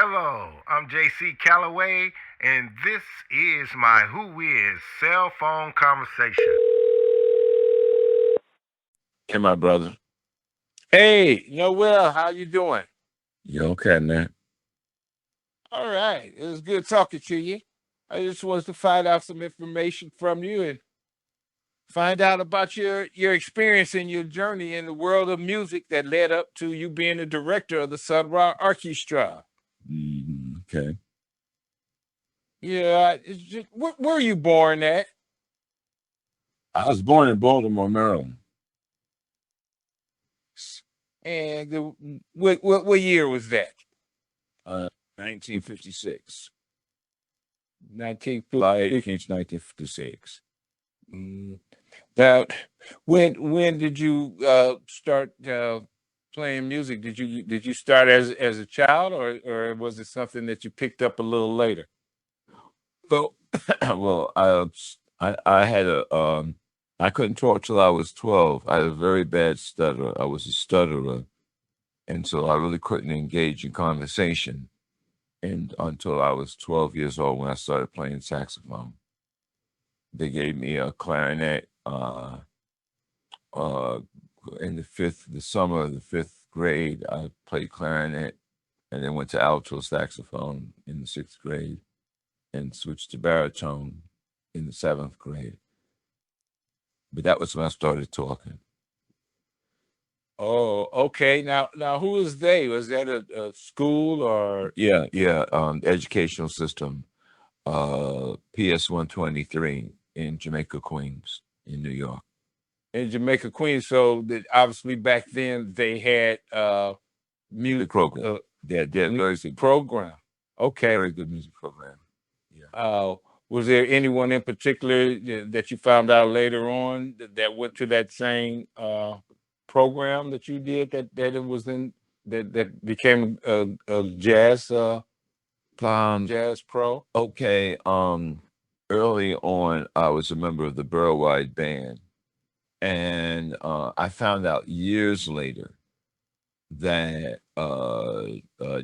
Hello, I'm JC Callaway, and this is my Who Is cell phone conversation. Hey, my brother. Hey, Noel, how you doing? You okay, man? All right. It was good talking to you. I just wanted to find out some information from you and find out about your experience and your journey in the world of music that led up to you being the director of the SUN RA Orchestra. Okay. Yeah, where were you born at? I was born in Baltimore, Maryland. And what year was that? 1956. 1956. Now, when did you start playing music? Did you start as a child, or was it something that you picked up a little later? Well, well, I had I couldn't talk till I was 12. I had a very bad stutter. I was a stutterer, and so I really couldn't engage in conversation. And until I was 12 years old, when I started playing saxophone, they gave me a clarinet. Uh, in the summer of the fifth grade, I played clarinet, and then went to alto saxophone in the sixth grade, and switched to baritone in the seventh grade. But that was when I started talking. Oh, okay. Now, who was they? Was that a school or Yeah, yeah. Educational system, PS 123 in Jamaica, Queens, in New York. in Jamaica, Queens? So that obviously back then they had Music music program. They're very good, program. Okay. very good music program. Yeah. Uh, was there anyone in particular that you found out later on that went to that same program that you did that it was in that became a Um, jazz pro? okay. Early on, I was a member of the Burrowide band, and I found out years later that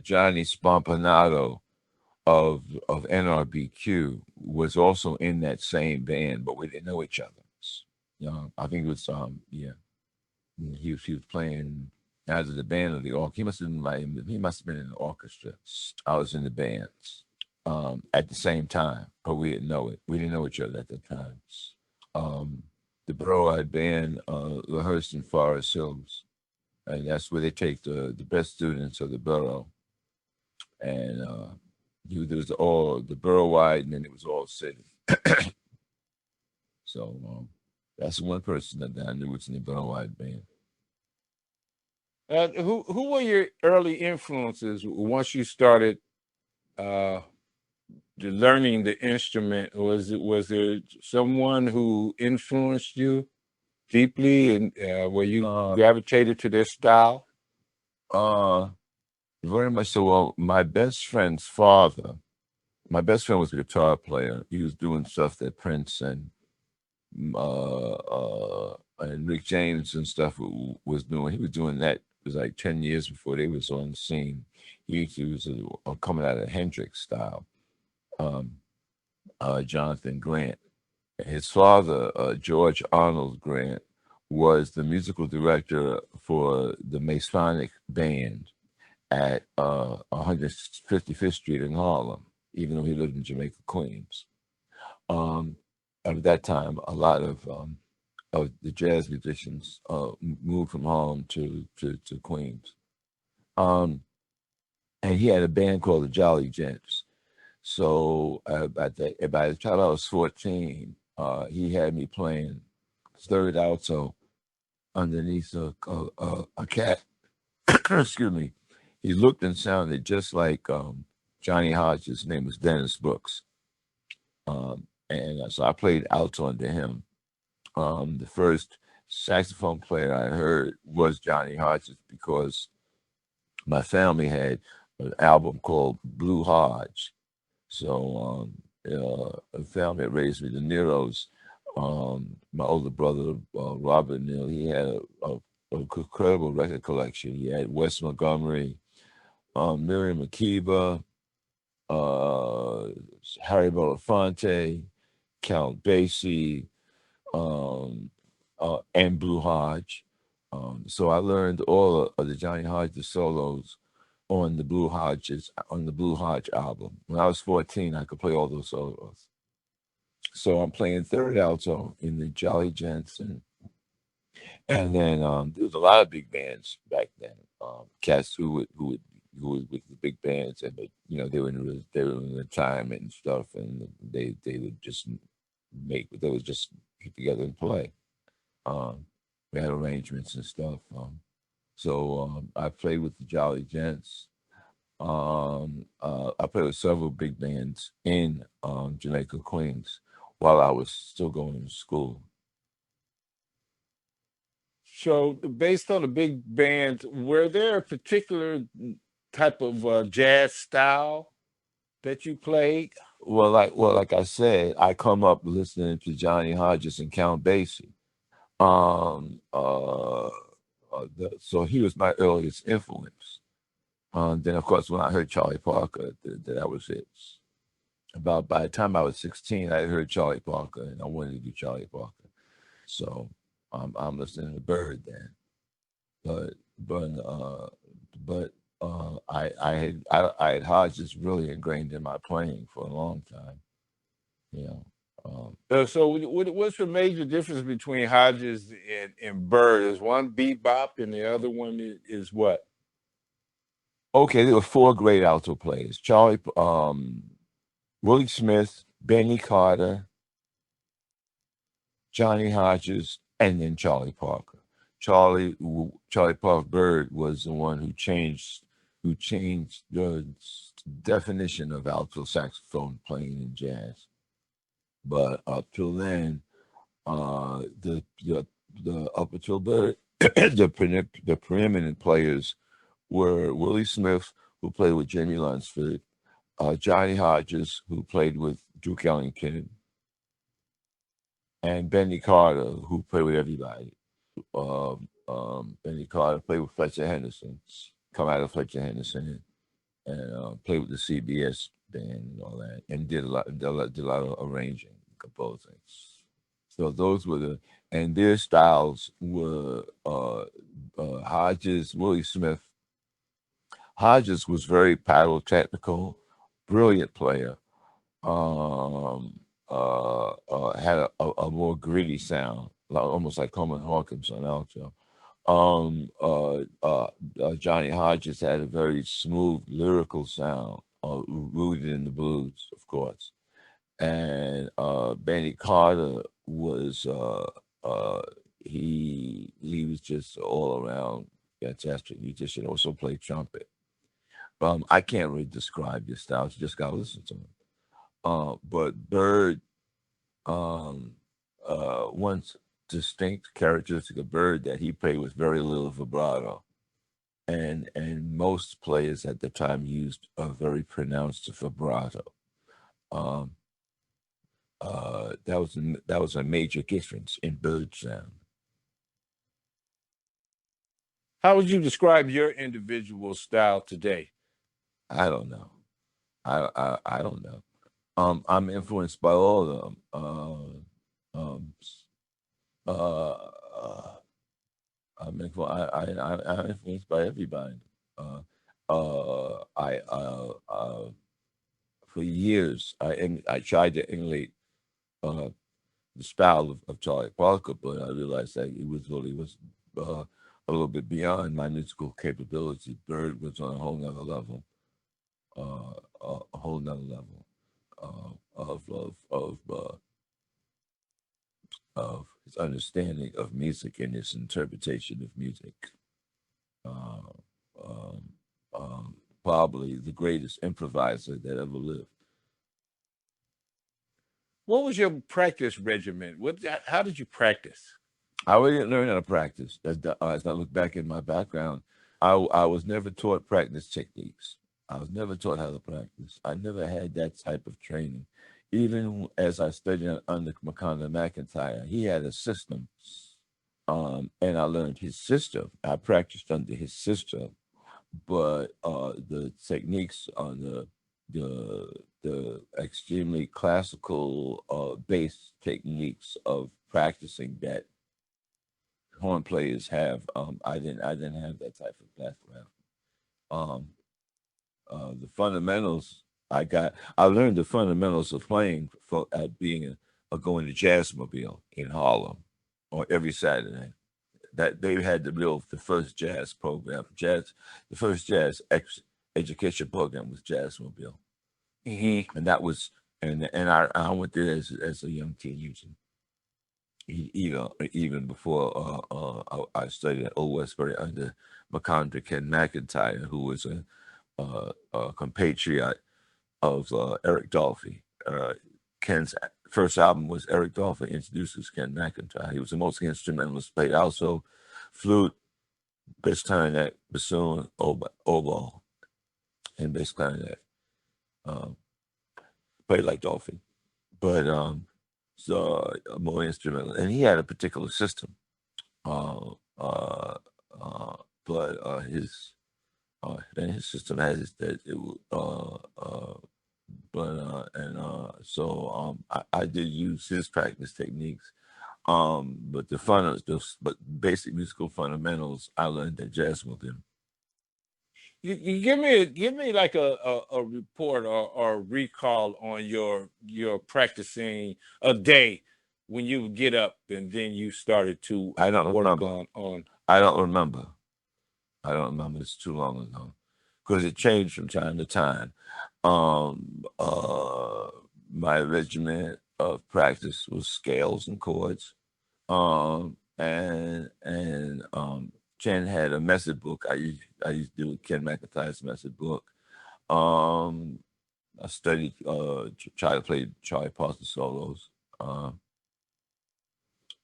Johnny Spompanato of NRBQ was also in that same band, but we didn't know each other. I think it was he was playing either the band or the orchestra. He must have been in the orchestra. I was in the bands at the same time, but we didn't know it. We didn't know each other at the time. Um, the Burrowide band rehearsed in Forest Hills, and that's where they take the best students of the borough. And there was all the borough-wide, and then it was all city. So that's one person that I knew was in the borough-wide band. Who were your early influences once you started uh, learning the instrument? Was there someone who influenced you deeply, and where you Uh, gravitated to their style? uh, Very much so. Well, my best friend was a guitar player. He was doing stuff that Prince and Rick James and stuff was doing. He was doing that. It was like 10 years before they was on the scene. He was coming out of Hendrix style. Um, Jonathan Grant. His father, George Arnold Grant, was the musical director for the Masonic Band at 155th Street in Harlem, even though he lived in Jamaica, Queens. Um, at that time, a lot of the jazz musicians moved from Harlem to Queens. Um, and he had a band called the Jolly Gents. So by the time I was 14, he had me playing third alto underneath a cat. Excuse me. He looked and sounded just like Johnny Hodges. His name was Dennis Brooks. And so I played alto under him. The first saxophone player I heard was Johnny Hodges because my family had an album called Blue Hodge. So a family that raised me, the Neros, my older brother, Robert Neal, he had a incredible record collection. He had Wes Montgomery, Miriam Makeba. uh, Harry Belafonte, Count Basie, um, and Blue Hodge. So I learned all of the Johnny Hodges solos on the Blue Hodge album. When I was 14, I could play all those solos. So I'm playing third alto in the Jolly Gents, and then there was a lot of big bands back then. Cats who would with the big bands, and but they were in retirement and stuff, and they would just they would just get together and play. Um, we had arrangements and stuff. So I played with the Jolly Gents. I played with several big bands in Jamaica, Queens, while I was still going to school. So, based on the big bands, were there a particular type of jazz style that you played? Like I said, I come up listening to Johnny Hodges and Count Basie. Um, uh, so he was my earliest influence. Then, of course, when I heard Charlie Parker, that was it. About by the time I was 16, I heard Charlie Parker, and I wanted to do Charlie Parker. So I'm listening to Bird then. But but uh, but I had Hodges really ingrained in my playing for a long time. You know. So, what's the major difference between Hodges and Bird? Is one bebop and the other one is what? Okay, there were four great alto players: Willie Smith, Benny Carter, Johnny Hodges, and then Charlie Parker. Charlie Parker Bird was the one who changed the definition of alto saxophone playing in jazz. But up till then, the up until Bird, the preeminent players were Willie Smith, who played with Jimmy Lunsford, Johnny Hodges, who played with Duke Ellington, and Benny Carter, who played with everybody. Benny Carter played with Fletcher Henderson, come out of Fletcher Henderson, and played with the CBS band and all that, and did a lot of arranging, composing. So those were and their styles were Hodges, Willie Smith. Hodges was very pyrotechnical, brilliant player. Had a more gritty sound, almost like Coleman Hawkins on alto. Johnny Hodges had a very smooth lyrical sound, rooted in the blues, of course. And Benny Carter was uh, he was just all around fantastic musician. Also played trumpet. I can't really describe his styles. You just gotta listen to him. But Bird, um, one distinct characteristic of Bird that he played with very little vibrato, and most players at the time used a very pronounced vibrato. Um, that was a major difference in Bird sound. How would you describe your individual style today? I don't know. I don't know. I'm influenced by all of them. Uh, uh, I'm influenced by everybody. Uh, I For years I tried to emulate uh, the style of Charlie Parker, but I realized that it was a little bit beyond my musical capability. Bird was on a whole nother level, a whole nother level of his understanding of music and his interpretation of music. Uh, um, Probably the greatest improviser that ever lived. What was your practice regimen? How did you practice? I really didn't learn how to practice. As I look back in my background, I was never taught practice techniques. I was never taught how to practice. I never had that type of training. Even as I studied under Maconda McIntyre, he had a system, and I learned his system. I practiced under his system, but the techniques on the extremely classical bass techniques of practicing that horn players have. I didn't have that type of background. Um, the fundamentals I learned the fundamentals of playing at being going to Jazzmobile in Harlem on every Saturday. That they had the first jazz program, the first education program was Jazzmobile, and that was and I went there as a young teenager. Even before I studied at Old Westbury under McCondra Ken McIntyre, who was a compatriot of Eric Dolphy. Ken's first album was Eric Dolphy introduces Ken McIntyre. He was a multi-instrumentalist, played also flute, bass clarinet, bassoon, oboe, and bass clarinet. Um, Played like Dolphy, but so more instrumental, and he had a particular system. Uh, uh, but his system has that it but and so I did use his practice techniques. But but basic musical fundamentals I learned at jazz with him. You give me like a report or recall on your practicing a day when you would get up and then you started to I don't work remember. on. I don't remember. I don't remember. It's too long ago because it changed from time to time. Um, uh, my regiment of practice was scales and chords. Ken had a method book. I used to do Ken McIntyre's method book. Um, I studied try to play Charlie Parker solos. Uh,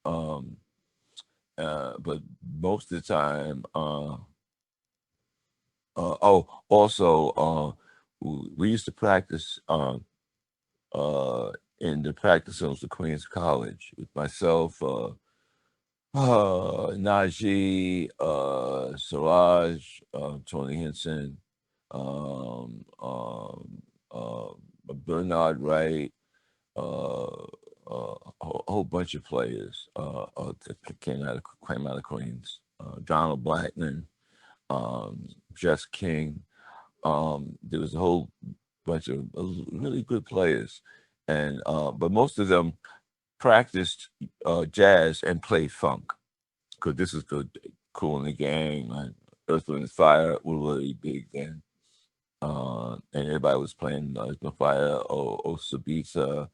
um, but most of the time, also, we used to practice in the practice rooms of Queens College with myself, Najee, Siraj, Tony Henson, um, um, uh, Bernard Wright, a whole bunch of players that came out of Queens. Donald Blackman, Jess King. There was a whole bunch of really good players, and but most of them practiced jazz and played funk because this is the Cool in the Gang, like Earth, Wind, and Fire were really big then. And everybody was playing Earth, Wind, Fire, Sabita,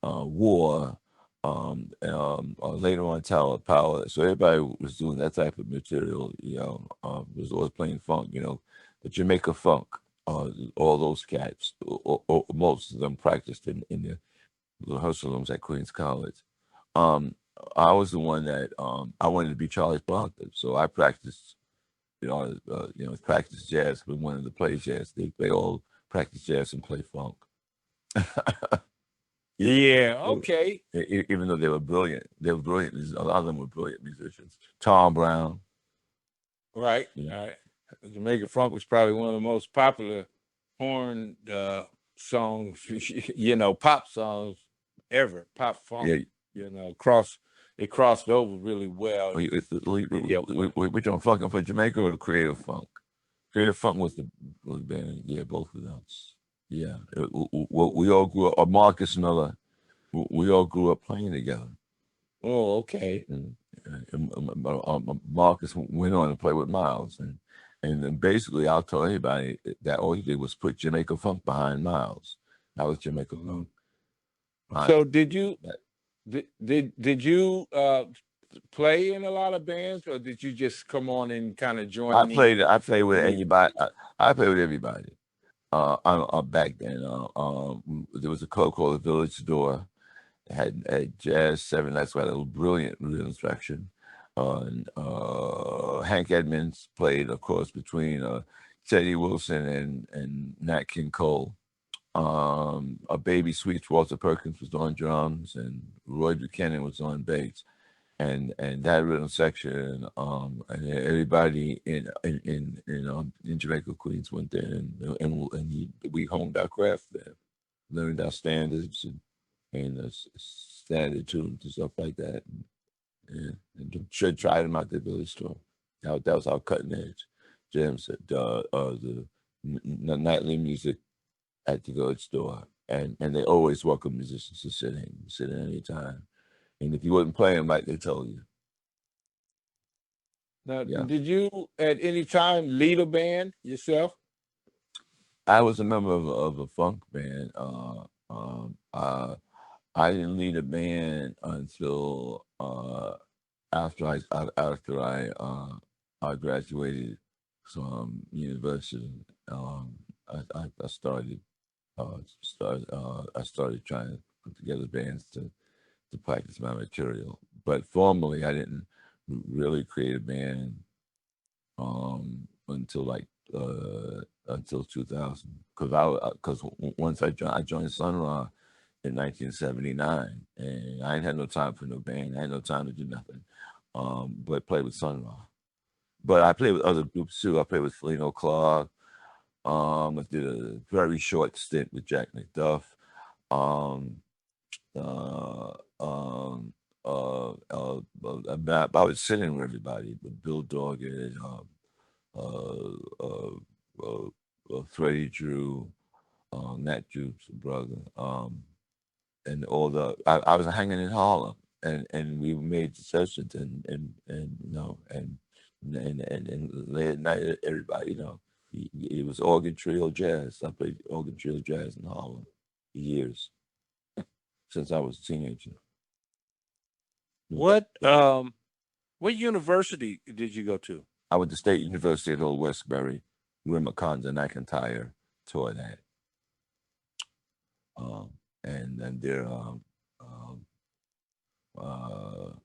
War, later on Tower of Power. So everybody was doing that type of material, was always playing funk, the Jamaica funk. All those cats, or most of them practiced in the rehearsal rooms at Queens College. Um, I was the one that I wanted to be Charlie Parker, so I practiced, practice jazz with one of the play jazz. They all practice jazz and play funk. Yeah, okay. Even though they were brilliant, A lot of them were brilliant musicians. Tom Brown, Right. yeah, Right. Jamaica Funk was probably one of the most popular horn songs, pop songs ever. Pop funk, yeah. it crossed over really well. Which one, fucking for Jamaica or the Creative Funk? Creative Funk was the band. Yeah, both of them. Yeah, we all grew up. Or Marcus Miller, we all grew up playing together. Oh, okay. Marcus went on to play with Miles, and then basically I'll tell anybody that all he did was put Jamaica Funk behind Miles. That was Jamaica Funk. So did you did you play in a lot of bands, or did you just come on and kind of join I in? played with anybody. I played with everybody. Back then, there was a club called the Village Door. It had jazz 7 nights. We had a brilliant instruction. Hank Edmonds played, of course, between Teddy Wilson and Nat King Cole. A Baby Sweets, Walter Perkins was on drums, and Roy Buchanan was on bass. and that rhythm section, and everybody in Jamaica, Queens went there, we honed our craft there, learned our standards and standard tunes and stuff like that, and tried them out the village store. That was our cutting edge jams, the nightly music at the village store, and they always welcome musicians to sit in anytime. And if you wouldn't play them like they told you, Now, yeah. did you at any time lead a band yourself? I was a member of a funk band. I didn't lead a band until I graduated from university. I started trying to put together bands to practice my material. But formally, I didn't really create a band until until 2000, because once I joined Sun Ra in 1979, and I ain't had no time for no band. I had no time to do nothing, but play with Sun Ra. But I played with other groups too. I played with Felino Clark. I did a very short stint with Jack McDuff. Um, uh, um, I was sitting with everybody, with Bill Doggett, uh, uh, uh, Freddie Drew, Nat Jupe's brother, and I was hanging in Harlem, and we made the sessions, and and late at night, everybody, it was organ trio jazz. I played organ trio jazz in Harlem for years since I was a teenager. What what university did you go to? I went to State University at Old Westbury, where Maconda McIntyre taught at. And then there,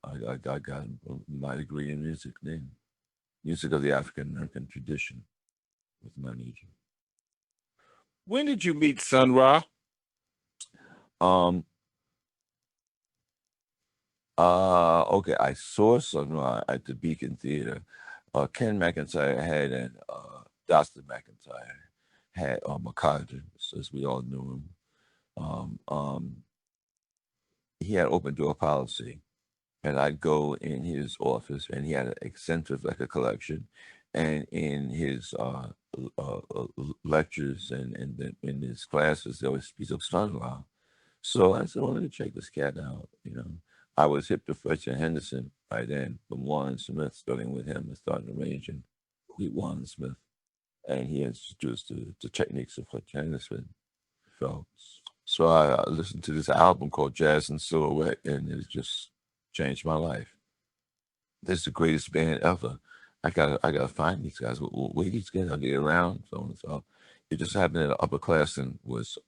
I got my degree in music then, music of the African American tradition with my major. When did you meet Sun Ra? Um, okay, I saw Sunrise at the Beacon Theater. Ken McIntyre had and Dr. McIntyre had McCarter, as we all knew him. Um, um, he had open door policy, and I'd go in his office, and he had an eccentric record collection, and in his lectures and in his classes, there was speech of Sunrise. So I said, well, let me check this cat out. I was hip to Fletcher Henderson by then from Warren Smith, studying with him and starting arranging with Warren Smith. And he introduced the techniques of Fletcher Henderson. So I listened to this album called Jazz and Silhouette, and it just changed my life. This is the greatest band ever. I gotta find these guys. Where these guys? I'll get around, so on and so. It just happened that an upperclassman was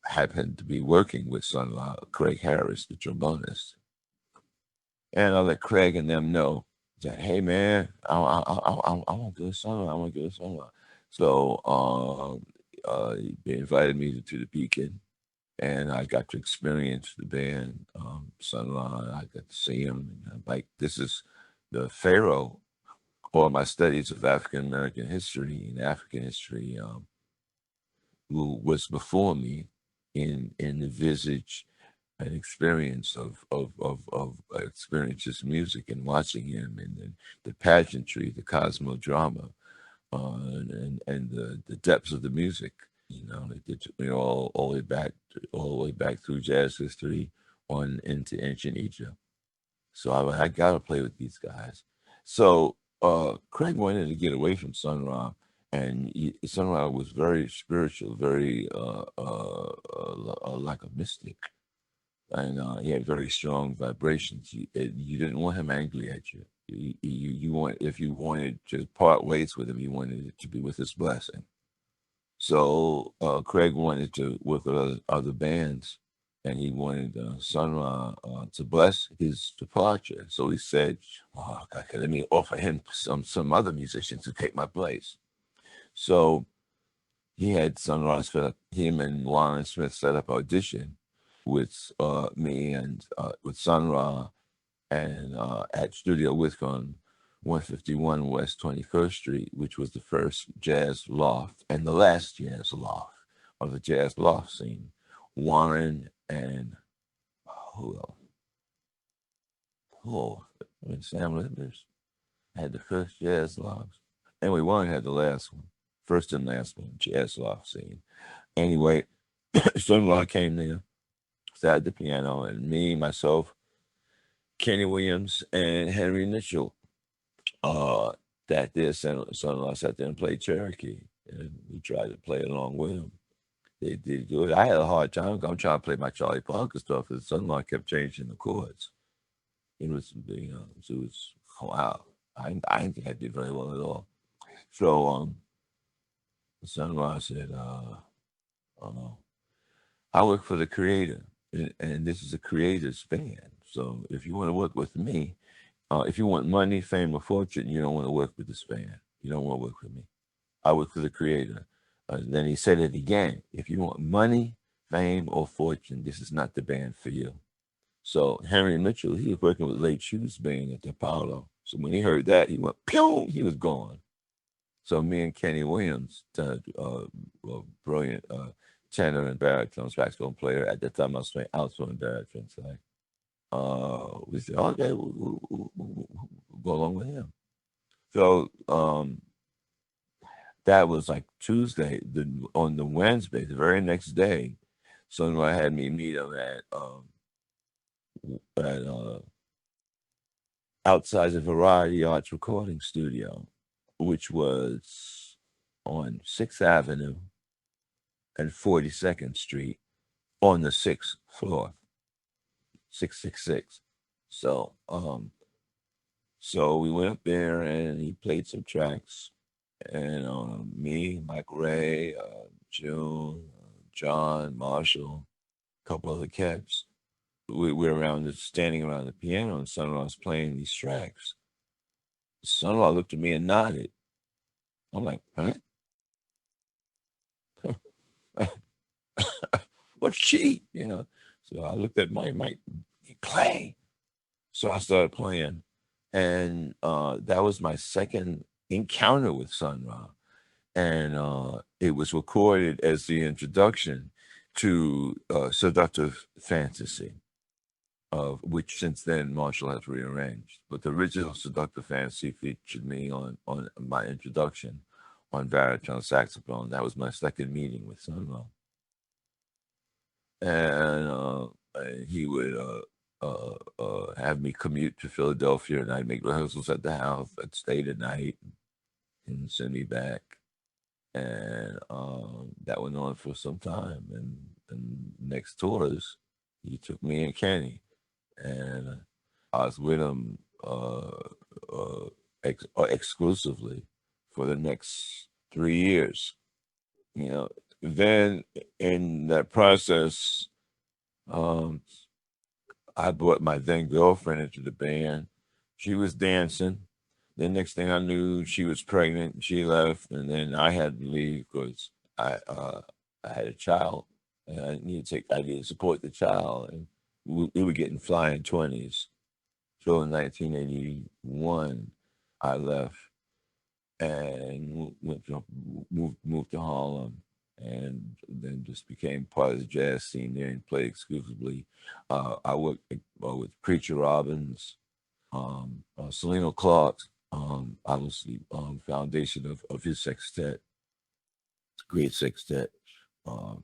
happened to be working with son-in-law Craig Harris, the trombonist, and I let Craig and them know that, hey man, I want to do a son-in-law. I want to do a son-in-law. So they invited me to the Beacon, and I got to experience the band, son-in-law. I got to see him. And I'm like, this is the Pharaoh. All my studies of African American history and African history, who was before me in the visage and experience of experiences music and watching him and the pageantry, the cosmodrama, and the depths of the music. It took me all the way back through jazz history on into ancient Egypt. So I got to play with these guys. So Craig wanted to get away from Sun Ra, and Sun Ra was very spiritual, very like a mystic, and he had very strong vibrations. You didn't want him angry at you. If you wanted to part ways with him, you wanted it to be with his blessing. So Craig wanted to with other bands, and he wanted Sun Ra to bless his departure. So he said, "Oh, okay, let me offer him some other musicians to take my place." So he had Sun Ra him and Warren Smith set up audition with me and with Sun Ra and at Studio Whisk on 151 West 21st Street, which was the first jazz loft and the last jazz loft of the jazz loft scene. Warren and who else? Oh, I mean, Sam Litters had the first jazz loft. Anyway, Warren had the last one, first and last one, jazz loft scene. Anyway, son-in-law came there, sat at the piano, and me, myself, Kenny Williams, and Henry Mitchell, uh, that their son-in-law sat there and played Cherokee, and we tried to play along with him. They did good. I had a hard time. I'm trying to play my Charlie Parker stuff, and the son-in-law kept changing the chords. It was, it was wow. I didn't think I did very well at all. So, the son-in-law said, I work for the creator, and this is a creator's band. So if you want to work with me, if you want money, fame, or fortune, you don't want to work with this band. You don't want to work with me. I work for the creator. Then he said it again. If you want money, fame, or fortune, this is not the band for you. So Henry Mitchell, he was working with Late Shoes Band at the Apollo. So when he heard that, he went, pew, he was gone. So me and Kenny Williams, a brilliant tenor and baritone saxophone player. At the time, I was playing alto and baritone. We said, okay, we'll go along with him. So that was like Tuesday. On the Wednesday, the very next day, someone had me meet him at outside the Variety Arts recording studio, which was on 6th Avenue and 42nd Street on the 6th floor, 666. So we went up there and he played some tracks, and me, Mike Ray, June, John, Marshall, a couple other cats. We were standing around the piano, and son-in-law was playing these tracks. Son-in-law looked at me and nodded. I'm like, huh? What's she? So I looked at Mike, play. So I started playing, and that was my second encounter with Sun Ra, and it was recorded as the introduction to Seductive Fantasy, of which since then Marshall has rearranged. But the original Seductive Fantasy featured me on my introduction on baritone saxophone. That was my second meeting with Sun Ra, and he would have me commute to Philadelphia, and I'd make rehearsals at the house. I'd stay the night and send me back, and that went on for some time. And next tours, he took me and Kenny, and I was with him exclusively for the next 3 years. Then in that process, I brought my then girlfriend into the band. She was dancing. The next thing I knew, she was pregnant. She left, and then I had to leave because I had a child, and I needed to support the child, and we were getting flying 20s. So in 1981, I left and moved to Harlem, and then just became part of the jazz scene there and played exclusively. I worked with Preacher Robbins, Selena Clark. I was the foundation of his sextet, great sextet. Um,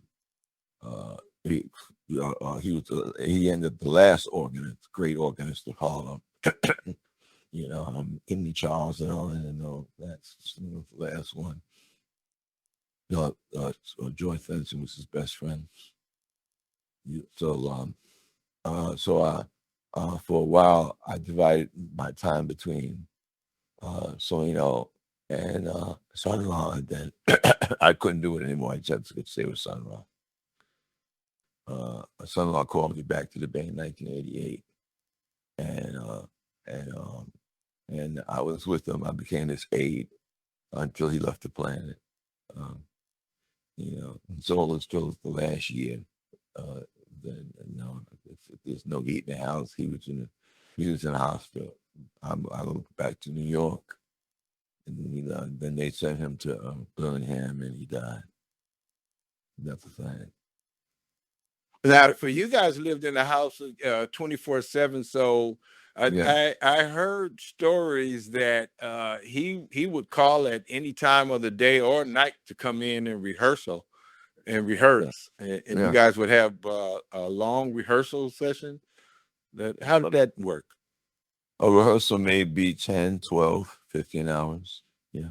he he ended up the last organist, great organist of Harlem. Emmy Charles and all, and that's the last one. Joy Fenton was his best friend. So for a while, I divided my time between Solino and Son-in-law, and then I couldn't do it anymore. I just could stay with Son-in-law. Son-in-law called me back to the band in 1988, and I was with him. I became his aide until he left the planet. So until the last year, then there's no heat in the house. He He was in the hospital. I moved back to New York, and then they sent him to Birmingham, and he died. That's a fact. Now, for you guys lived in the house 24/7, so Yeah. I heard stories that he would call at any time of the day or night to come in and rehearsal and Yeah. rehearse, and you Yeah. guys would have a long rehearsal session. How did that work? A rehearsal may be 10, 12, 15 hours. Yeah.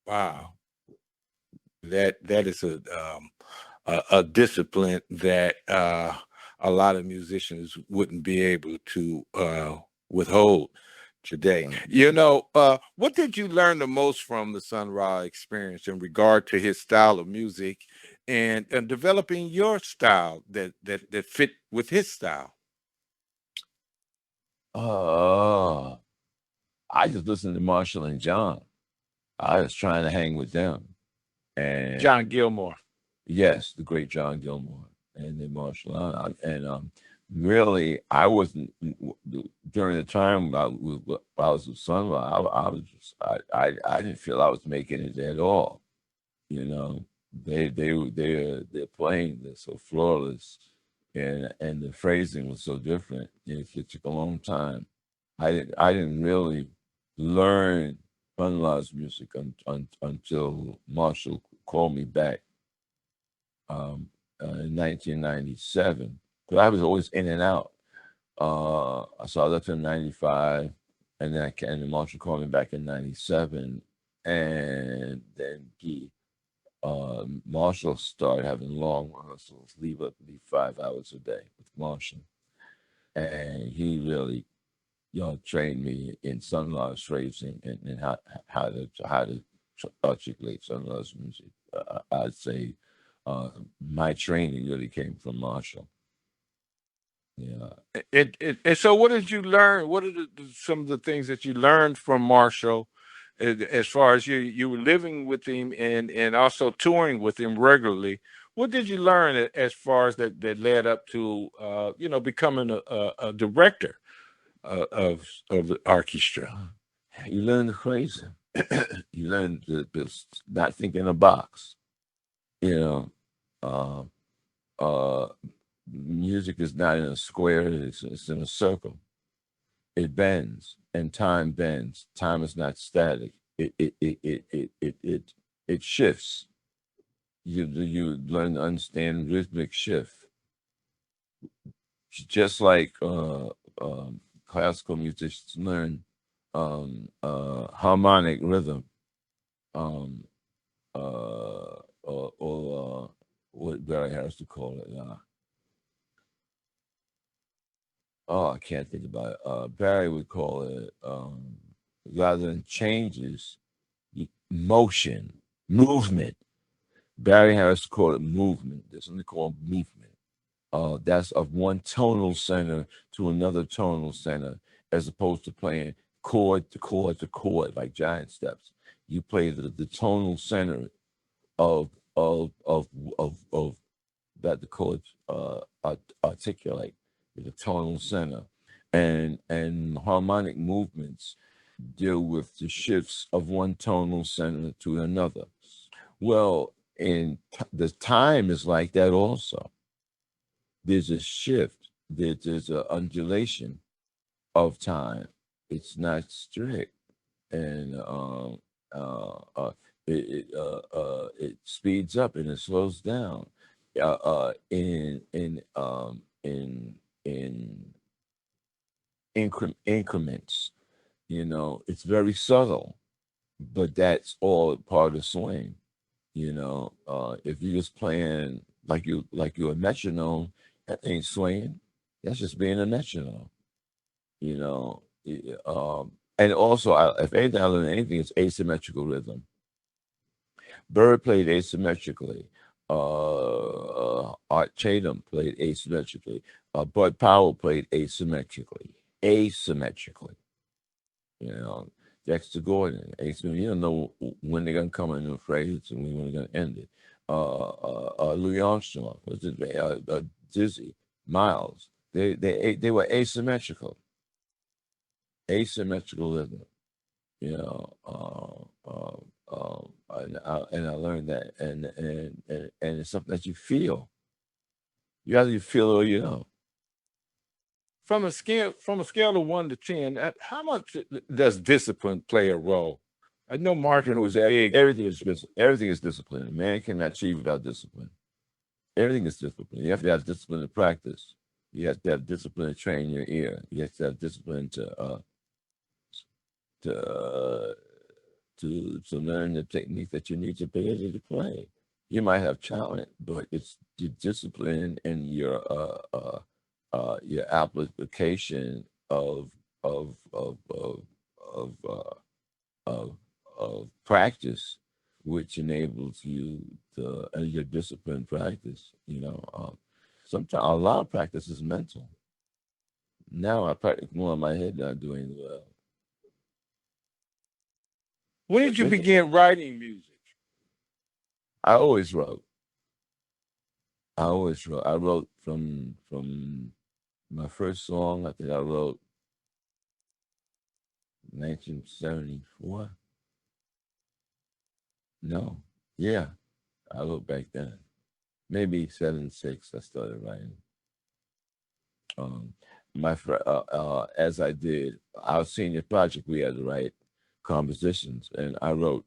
Wow, that is a discipline that a lot of musicians wouldn't be able to withhold today. Um, You know, what did you learn the most from the Sun Ra experience in regard to his style of music and developing your style that fit with his style? uh, I just listened to Marshall and John. I was trying to hang with them. And John Gilmore. yes, the great John Gilmore and then Marshall. And really, I wasn't during the time I was with Sun Ra. I was just I didn't feel I was making it at all. You know, they're playing this so flawless, and the phrasing was so different. It took a long time. I didn't really learn Funla's music until Marshall called me back in 1997. Because I was always in and out. So I left in '95, and then Marshall called me back in '97, and then Marshall started having long rehearsals, leave 5 hours a day with Marshall, and he really, trained me in Sunrise phrasing and how to articulate Sunrise music. I'd say my training really came from Marshall. Yeah. And so what did you learn? What are some of the things that you learned from Marshall as far as you were living with him and also touring with him regularly? What did you learn as far as that led up to becoming a director of the orchestra? You learn the phrasing. You learn to not think in a box. You know, uh, uh, music is not in a square; it's in a circle. It bends, and time bends. Time is not static. It shifts. You learn to understand rhythmic shift, just like classical musicians learn harmonic rhythm, um, or what Barry Harris to call it. Oh, I can't think about it. Barry would call it rather than changes, motion, movement. Barry Harris called it movement. There's something called movement. That's of one tonal center to another tonal center, as opposed to playing chord to chord to chord like giant steps. You play the tonal center of of that the chords articulate, the tonal center, and harmonic movements deal with the shifts of one tonal center to another. Well, the time is like that also. There's a shift. There's an undulation of time. It's not strict, and uh, uh, it speeds up and it slows down in increments. It's very subtle, but that's all part of swing. If you're just playing like you're a metronome, that ain't swinging. That's just being a metronome. You know, and also, if anything, I learned anything, it's asymmetrical rhythm. Bird played asymmetrically. Art Chatham played asymmetrically. Bud Powell played asymmetrically. Asymmetrically. You know, Dexter Gordon. Asymmetrically. You don't know when they're gonna come into a phrase and when they're gonna end it. Louis Armstrong was it? Dizzy, Miles. They were asymmetrical. asymmetrical rhythm. You know, and I learned that, and it's something that you feel. You either you feel it or you don't. From a scale of 1 to 10, how much does discipline play a role? I know marketing was big. Everything is discipline. A man cannot achieve without discipline. Everything is discipline. You have to have discipline to practice. You have to have discipline to train your ear. You have to have discipline to uh, to learn the technique that you need to be able to play. You might have talent, but it's your discipline and your application of of uh, of practice, which enables you to your discipline practice. Sometimes a lot of practice is mental. Now I practice more in my head than I do anywhere else. When did you begin writing music? I always wrote. I wrote from my first song. I think I wrote 1974. No, yeah, I wrote back then. Maybe 76. I started writing. As I did our senior project, we had to write compositions, and I wrote.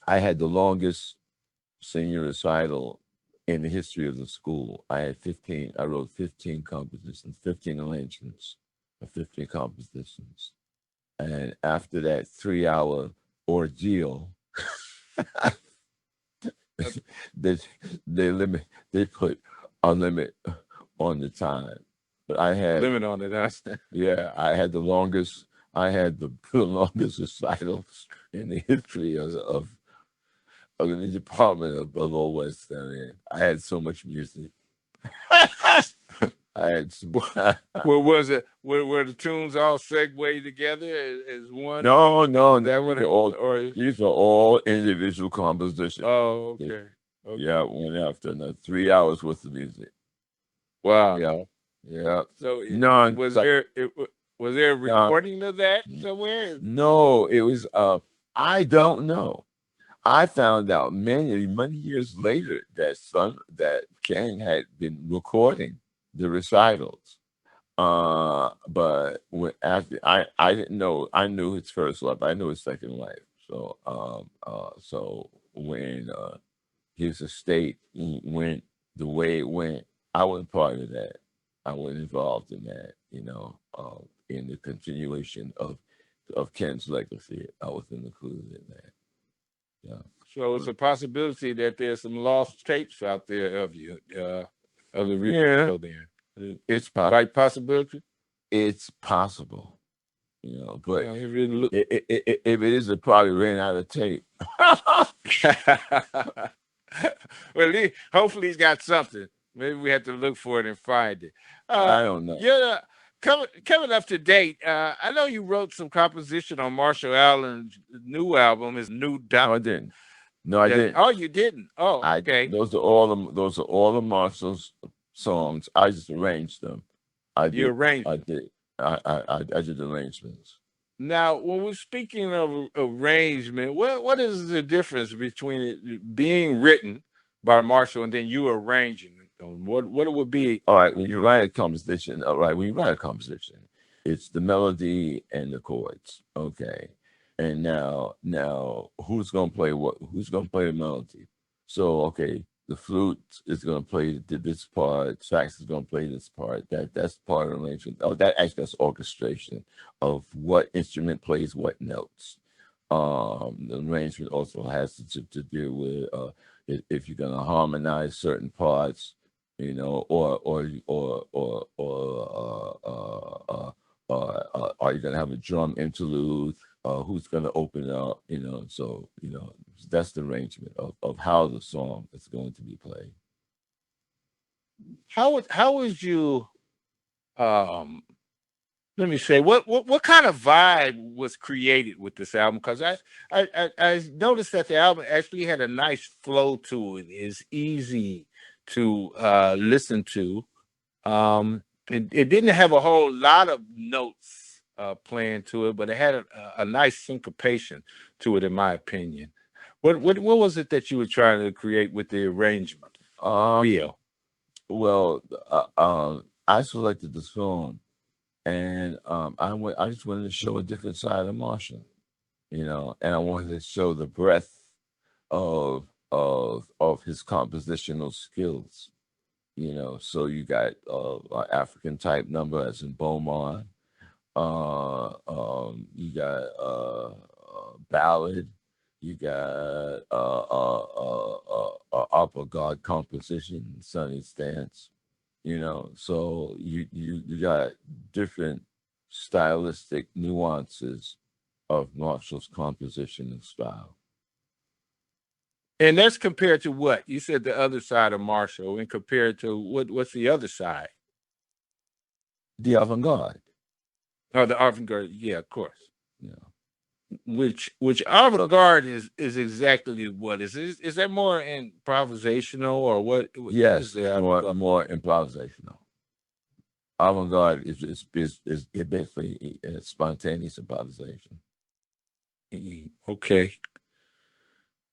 I had the longest senior recital in the history of the school. I had 15. I wrote 15 compositions, 15 arrangements, 15 compositions, and after that 3-hour ordeal, they they put a limit on the time. But I had Limit on it. yeah, I had the longest. I had the longest recitals in the history of the Department of Old West. I mean, I had so much music. I had Well, was it were the tunes all segued together as one? no, That one these are all individual compositions. Oh, okay. Yeah, one after another. 3 hours worth of music. Wow. Yeah. So None. was there a recording of that somewhere? No, it was. I don't know. I found out many years later that King had been recording the recitals. But after I didn't know. I knew his first life. I knew his second life. So when his estate went the way it went, I wasn't part of that. I wasn't involved in that. In the continuation of Ken's legacy, I wasn't included in that. Yeah. So it's a possibility that there's some lost tapes out there of you, of the real there. It's Right possibility? It's possible. But Yeah, it really look. if it is, it probably ran out of tape. Well, hopefully he's got something. Maybe we have to look for it and find it. I don't know. Yeah, coming up to date. I know you wrote some composition on Marshall Allen's new album, his new No, I didn't. No, I didn't. Oh, you didn't. Oh, okay. Those are all the Marshall's songs. I just arranged them. You arranged. I did. I did arrangements. Now, when we're speaking of arrangement, what is the difference between it being written by Marshall and then you arranging it? What it would be? All right, when you write a composition, it's the melody and the chords. Okay. And now who's gonna play what? Who's gonna play the melody? So okay, the flute is gonna play this part, sax is gonna play this part. That's part of the arrangement. Oh, that's orchestration of what instrument plays what notes. The arrangement also has to deal with if you're gonna harmonize certain parts, or are you gonna have a drum interlude? Who's going to open up, so that's the arrangement of how the song is going to be played. How would you let me say what kind of vibe was created with this album? Because I noticed that the album actually had a nice flow to it. It's easy to listen to. It didn't have a whole lot of notes playing to it, but it had a nice syncopation to it, in my opinion. What was it that you were trying to create with the arrangement? Feel. Well, I selected the song, and I just wanted to show a different side of Marshall, and I wanted to show the breadth of his compositional skills. So you got an African type number as in Beaumont. You got ballad. You got upper guard composition, Sunny Stance. So you got different stylistic nuances of Marshall's composition and style. And that's compared to what? You said the other side of Marshall, and compared to what's the other side? The avant-garde. Oh, the avant-garde. Yeah, of course. Yeah. Which avant-garde is exactly what is it? Is that more improvisational or what? What Yes, is the avant-garde? more improvisational. Avant-garde is basically spontaneous improvisation. Okay.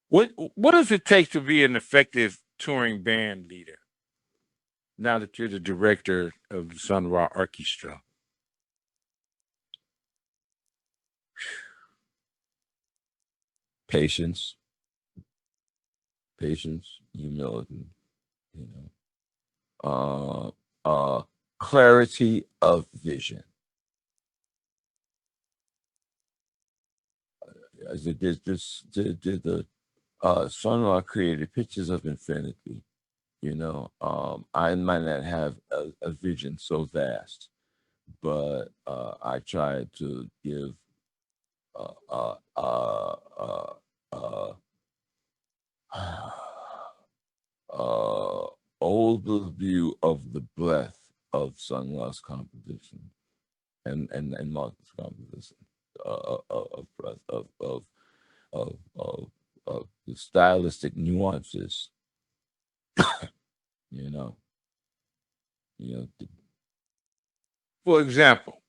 What does it take to be an effective touring band leader? Now that you're the director of the Sun Ra Orchestra. Patience, humility, you clarity of vision. As it did the Sun Ra created pictures of infinity. I might not have a vision so vast, but I try to give uh, uh, uh, uh, uh, uh, overview of the breadth of Sun Ra's composition and Marcus' composition of breadth of the stylistic nuances. you know, you know, For example,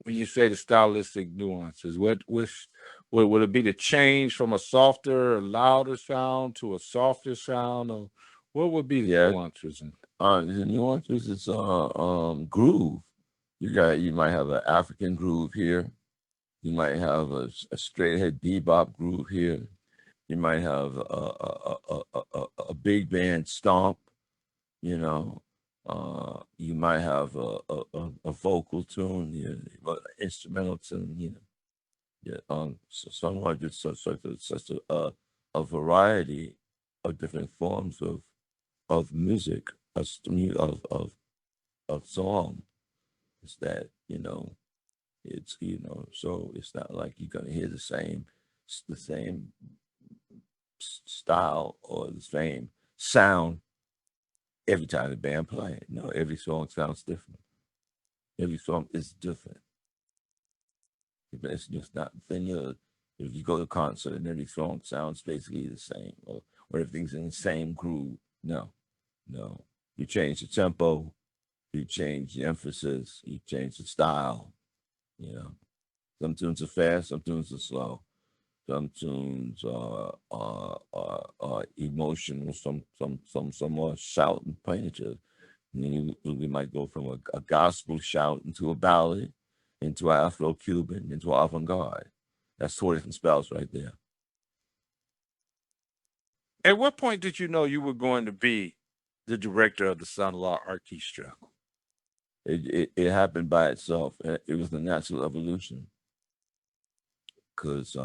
when you say the stylistic nuances, what would it be to change from a softer, or louder sound to a softer sound, or what would be the yeah. nuances? The nuances is groove. You might have an African groove here. You might have a straight ahead bebop groove here. You might have a big band stomp. You might have a vocal tune, instrumental tune. So somewhat just such a variety of different forms of music, of song. Is that it's so it's not like you're gonna hear the same style or the same sound every time the band play. No, every song sounds different. Every song is different. It's just not then if you go to a concert and every song sounds basically the same or everything's in the same groove. No. You change the tempo, you change the emphasis, you change the style. Some tunes are fast, some tunes are slow. Some tunes are emotional, some are shout and plaintive. And then we might go from a gospel shout into a ballad, into an Afro-Cuban, into avant-garde. That's 4 different spells right there. At what point did you know you were going to be the director of the Sun Ra Orchestra? It happened by itself. It was the natural evolution because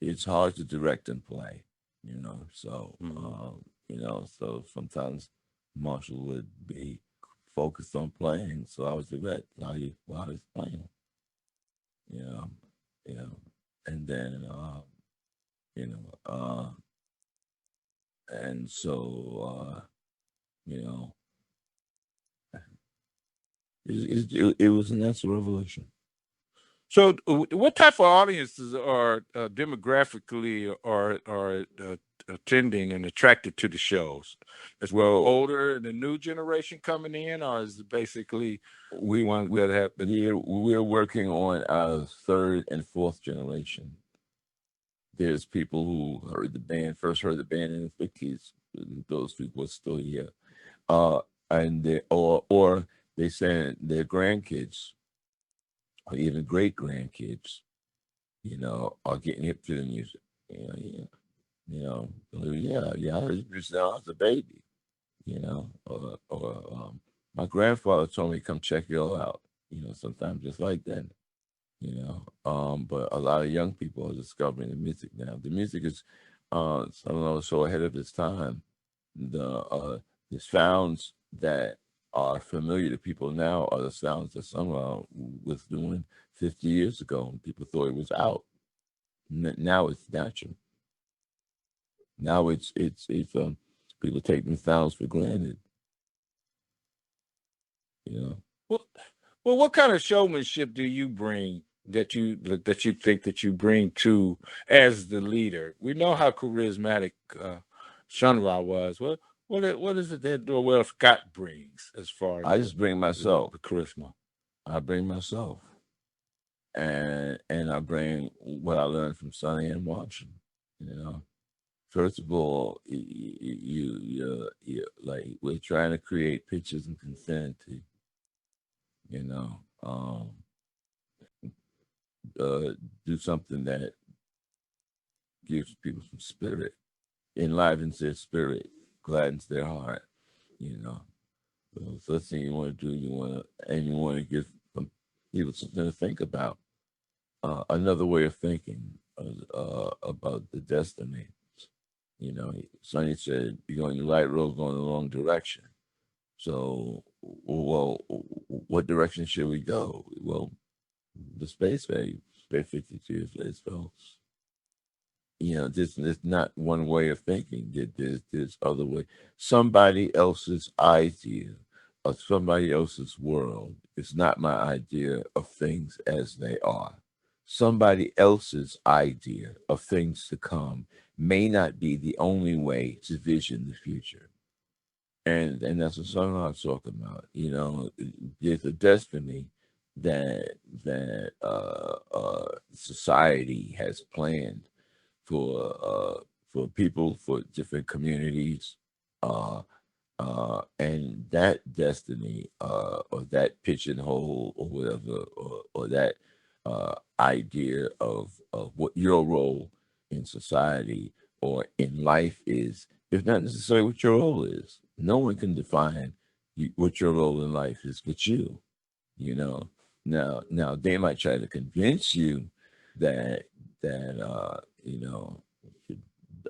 it's hard to direct and play, So, so sometimes Marshall would be focused on playing, so I was direct while I was playing, you know, you know, and then, you know, uh, and so, you know, it was a natural revolution. So, what type of audiences are demographically are attending and attracted to the shows? As well, older and the new generation coming in, or is it basically We ones that have been? we're working on our third and fourth generation. There's people who first heard the band in the 50s. Those people are still here. Uh, and or they send their grandkids or even great grandkids, are getting hip to the music. Yeah, I heard this when I was a baby, my grandfather told me come check it all out, sometimes just like that, but a lot of young people are discovering the music now. The music is, I don't know, so ahead of its time. The sounds that are familiar to people now are the sounds that somehow was doing 50 years ago, and people thought it was out. Now it's natural. Now it's people taking sounds for granted. You know, Well, what kind of showmanship do you bring that you think that you bring to as the leader? We know how charismatic Sun Ra was. What is it that Noel Scott brings as far as I just bring myself. the charisma? I bring myself, and I bring what I learned from Sonny and watching. You know, first of all, you like we're trying to create pictures and conformity. You know, uh, do something that gives people some spirit, enlivens their spirit, gladdens their heart. You know, so first thing you want to do, you want to give people something to think about, another way of thinking about the destiny. Sonny said, "You're going the right road, going the wrong direction." So, well, what direction should we go? Well, the space value, space 52 space goes. There's not one way of thinking. There's other way. Somebody else's idea of somebody else's world is not my idea of things as they are. Somebody else's idea of things to come may not be the only way to vision the future. And that's what I'm talking about. There's a destiny that society has planned for people, for different communities, uh, and that destiny, or that pigeonhole or whatever, or that idea of what your role in society or in life is not necessarily what your role is. No one can define what your role in life is but you. You know, now they might try to convince you that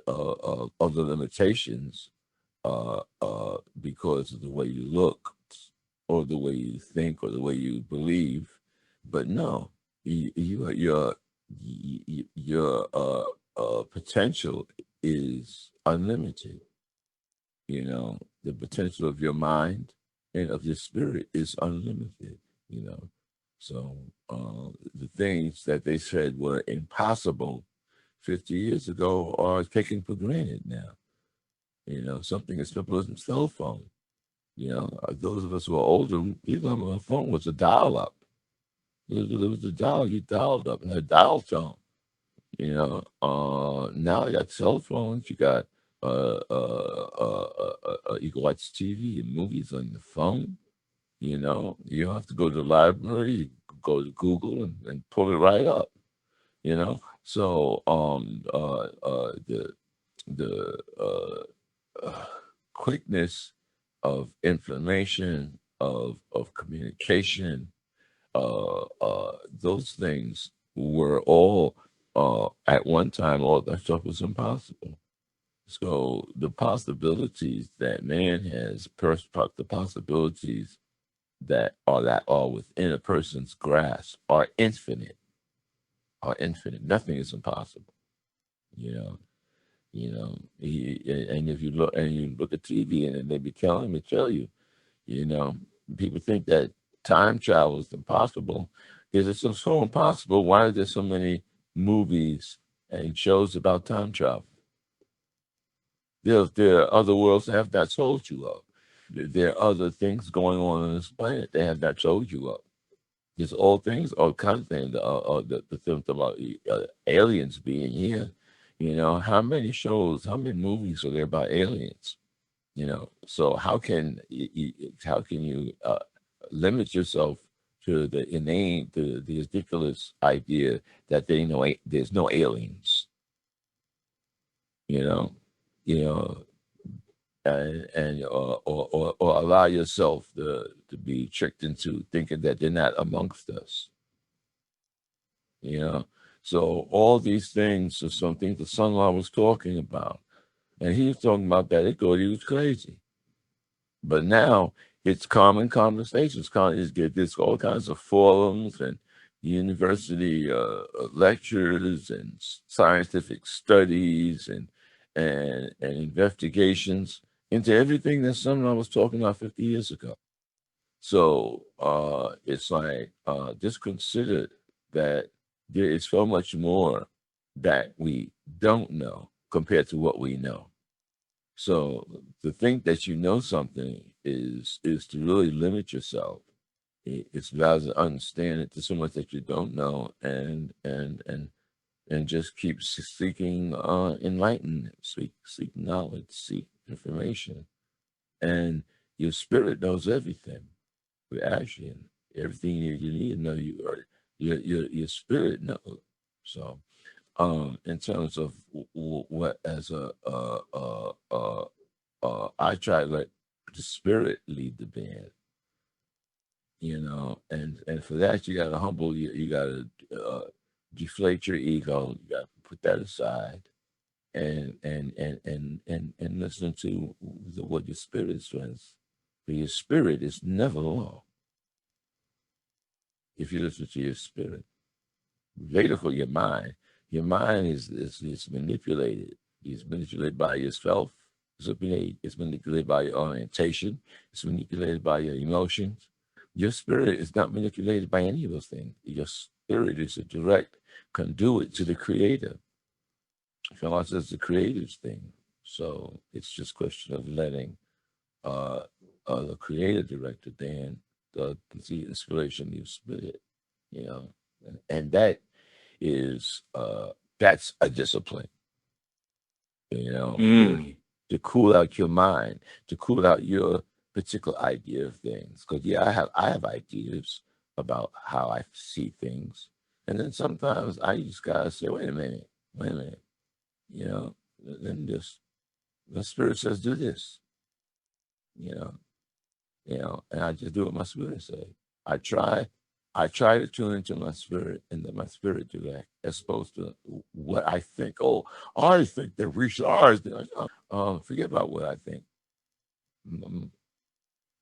of the limitations, because of the way you look or the way you think or the way you believe. But no, your potential is unlimited. The potential of your mind and of your spirit is unlimited. You know, so the things that they said were impossible 50 years ago are taken for granted now. Something as simple as a cell phone. Those of us who are older, people have a phone was a dial up. It was a dial, you dialed up and a dial tone. Now you got cell phones, you got you can watch TV and movies on your phone. You don't have to go to the library, you can go to Google and pull it right up. So the quickness of information, of communication, those things were all, at one time, all that stuff was impossible. So the possibilities that man has, the possibilities that are within a person's grasp are infinite. Are infinite. Nothing is impossible. You know. And if you look at TV and they be telling me, tell you, you know, people think that time travel is impossible. Is it so impossible? Why are there so many movies and shows about time travel? There are other worlds they have not told you of. There are other things going on this planet they have not told you of. There's all kinds of things. The films about aliens being here. How many shows, how many movies are there about aliens? So how can you limit yourself to the inane, the ridiculous idea that there's no aliens? You know, you know, and or allow yourself to be tricked into thinking that they're not amongst us. You know, so all these things are some things the son-in-law was talking about, and he was talking about that. They thought he was crazy. But now it's common conversations. There's all kinds of forums and university lectures and scientific studies and investigations into everything that someone was talking about 50 years ago. So it's like just consider that there is so much more that we don't know compared to what we know. So to think that you know something is to really limit yourself. It's rather to understand it to so much that you don't know, and just keep seeking enlightenment, seek knowledge, seek information, and your spirit knows everything. With action, everything you need to know, your spirit knows. So in terms of what as I try to let the spirit lead the band, and for that you got to you got to deflate your ego, you got to put that aside, and listen to what your spirit says. For your spirit is never wrong if you listen to your spirit. Later for your mind. Your mind is manipulated. It's manipulated by yourself. It's manipulated by your orientation. It's manipulated by your emotions. Your spirit is not manipulated by any of those things. Your spirit is a direct conduit to the creator. God says the creator's thing. So it's just a question of letting uh, the creator direct it, then the inspiration you spirit, you know, and is that's a discipline, you know, to cool out your mind, to cool out your particular idea of things. Because I have ideas about how I see things, and then sometimes I just gotta say, wait a minute, you know, then just the spirit says do this, you know, and I just do what my spirit says. I try, I try to tune into my spirit and let my spirit do that, as opposed to what I think. Oh, I think that we should ours. Forget about what I think. Mm,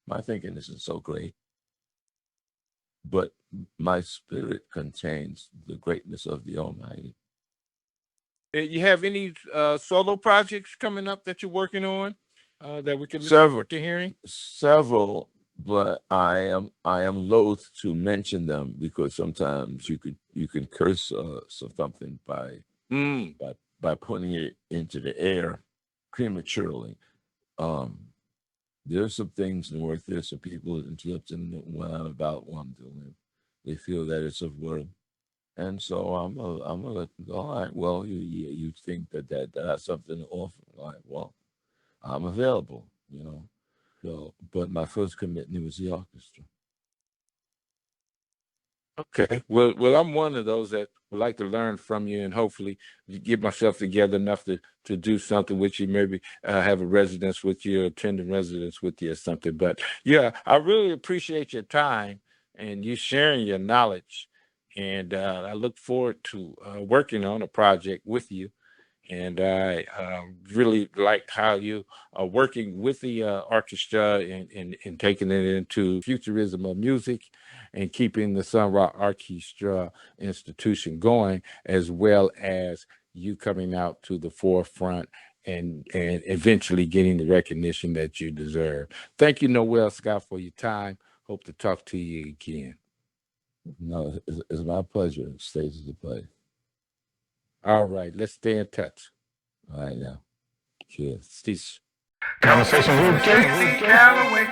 My thinking isn't so great, but my spirit contains the greatness of the Almighty. You have any solo projects coming up that you're working on that we can look Several, forward to hearing? several, but I am loath to mention them because sometimes you can curse something Mm. by putting it into the air prematurely. Um, there's some things in the work. There's some people interrupting what I'm about, what I'm doing. They feel that it's of worth, and so I'm gonna let them go. All right, well, you think that's something to offer? All right, well, I'm available. So, but my first commitment was the orchestra. Okay. Well, I'm one of those that would like to learn from you and hopefully get myself together enough to do something with you, maybe have a residence with you, attend a residence with you or something. But yeah, I really appreciate your time and you sharing your knowledge. And I look forward to working on a project with you. And I really like how you are working with the orchestra and taking it into futurism of music and keeping the Sun Ra Orchestra institution going, as well as you coming out to the forefront and eventually getting the recognition that you deserve. Thank you, Noel Scott, for your time. Hope to talk to you again. No, it's my pleasure. Stage is a play. All right, let's stay in touch. All right now. Cheers. Steve. Conversation with JC Callaway.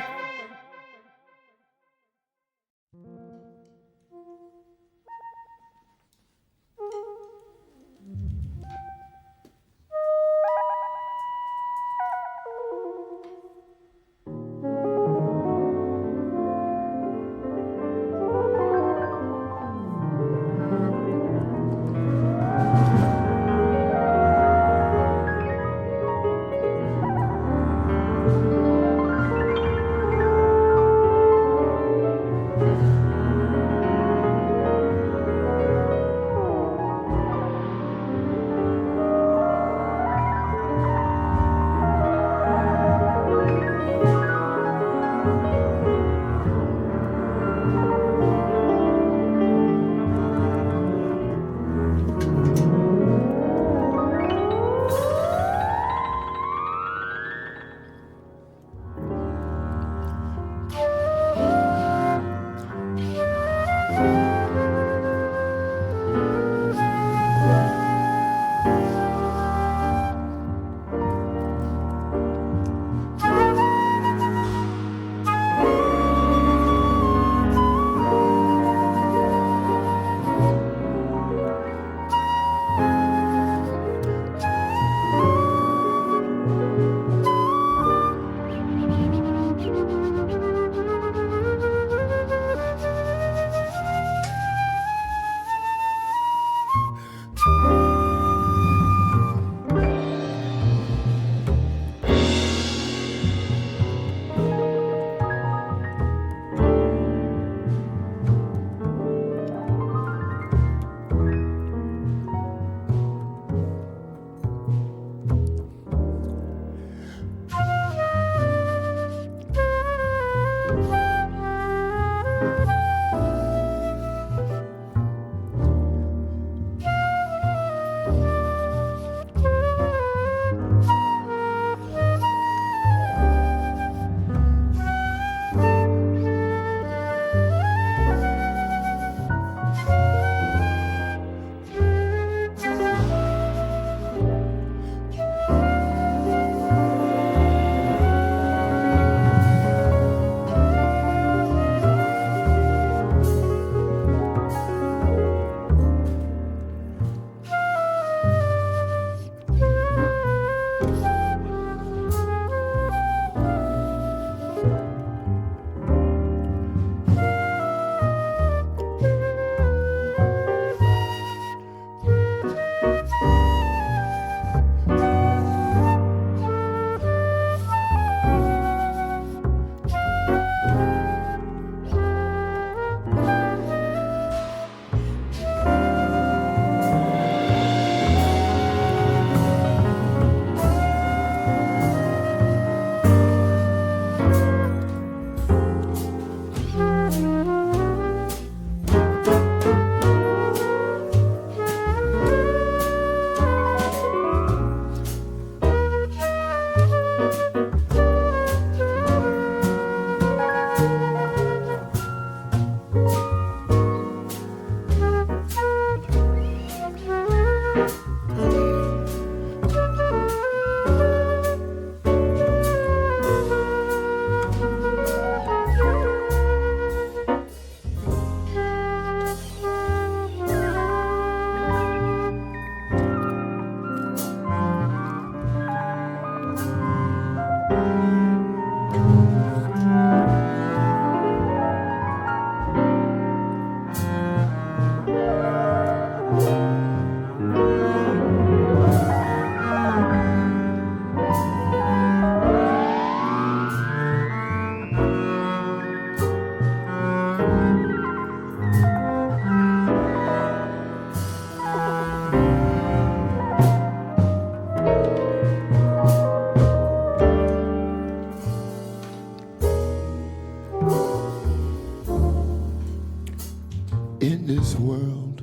In this world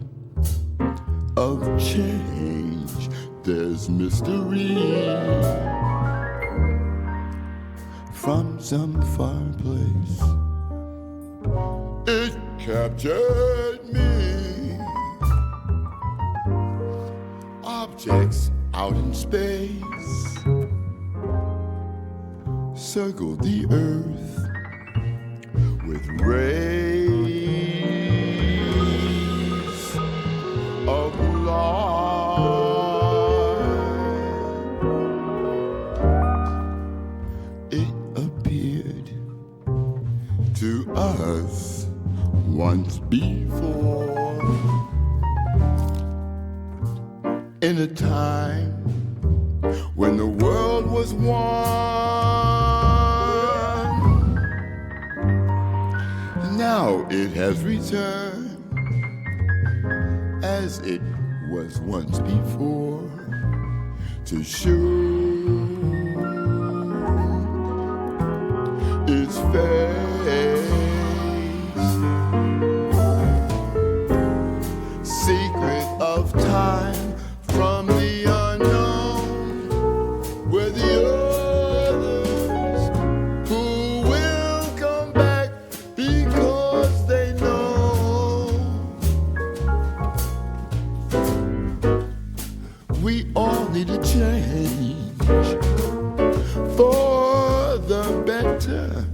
of change, there's mystery. From some far place, it captured me. Objects out in space circle the earth with rays of light. It appeared to us once before, in a time when the world was one. Now it has returned as it was once before, to show its face. Secret of time from the unknown, where the others who will come back because they know we all need a change for the better,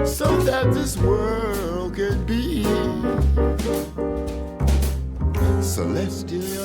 so that this world can be celestial.